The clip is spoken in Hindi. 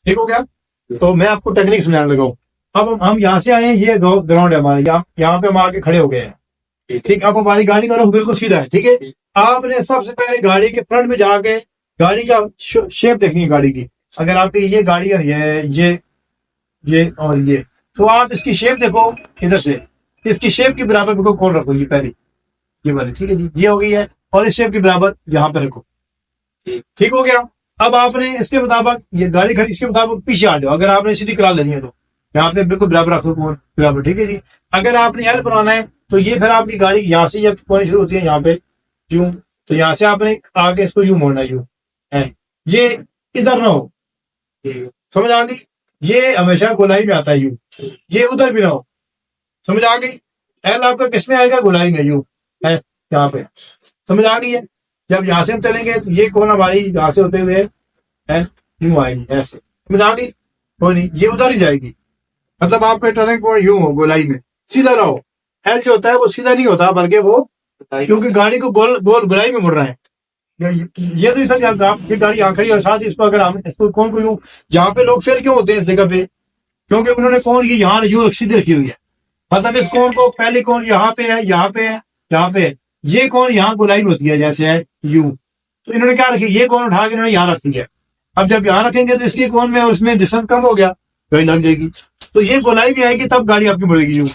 ठीक हो गया। तो मैं आपको टेक्निक समझाने लगा हूँ। अब हम यहाँ से आए हैं, ये ग्राउंड है हमारे, यहाँ पे हम आके खड़े हो गए हैं। ठीक, अब हमारी गाड़ी का रुख बिल्कुल सीधा है। ठीक है, आपने सबसे पहले गाड़ी के फ्रंट में जाके गाड़ी का शेप देखनी है गाड़ी की। अगर आपकी ये गाड़ी है, ये और ये, तो आप इसकी शेप देखो इधर से, इसकी शेप के बराबर को कौन रखो, ये पहले ये वाली। ठीक है जी, ये हो गई है, और इस शेप के बराबर यहाँ पे रखो। ठीक हो गया। अब आपने इसके मुताबिक ये गाड़ी खड़ी, इसके मुताबिक पीछे आ जाओ। अगर आपने सीधी करा लेनी है तो यहाँ पे बिल्कुल बराबर रखो, कौन बराबर। ठीक है जी। अगर आपने एल बनाना है तो ये फिर आपकी गाड़ी यहाँ से जब होनी शुरू होती है यहाँ पे यूं, तो यहाँ से आपने आगे इसको यूं मोड़ना, यूं है, ये इधर ना हो, समझ आ गई। ये हमेशा गोलाई में आता है यूं, ये उधर भी ना हो, समझ आ गई। एल आपका किस में आएगा, गोलाई में, यूं है यहाँ पे, समझ आ गई है। जब यहाँ से हम चलेंगे तो ये कौन हमारी यहाँ से होते हुए है यूं आएगी, ऐसे, समझ आ गई। कोई नहीं, ये उधर ही जाएगी, मतलब आपका टर्निंग पॉइंट यूं हो, गोलाई में सीधा रहो। एल जो होता है वो सीधा नहीं होता, बल्कि वो, क्योंकि गाड़ी को गोल गोलाई में मुड़ रहा है। ये तो इधर ये गाड़ी यहाँ खड़ी और साथ ही इसको अगर हम इसको कौन को यूं, यहाँ पे लोग फेल क्यों होते हैं इस जगह पे, क्योंकि उन्होंने कौन ये यहाँ यूं सीधी रखी हुई है। मतलब इस कौन को पहले कौन यहाँ पे है, यहाँ पे है, यहाँ पे है, ये कौन यहाँ गोलाई होती है जैसे है यूं, तो इन्होंने क्या रखी, ये कौन उठा के इन्होंने यहाँ रख दिया। अब जब यहाँ रखेंगे तो इसकी कौन में और इसमें डिस्टेंस कम हो गया, कहीं लग जाएगी, तो ये गोलाई भी आएगी तब गाड़ी आपकी मुड़ेगी यूं।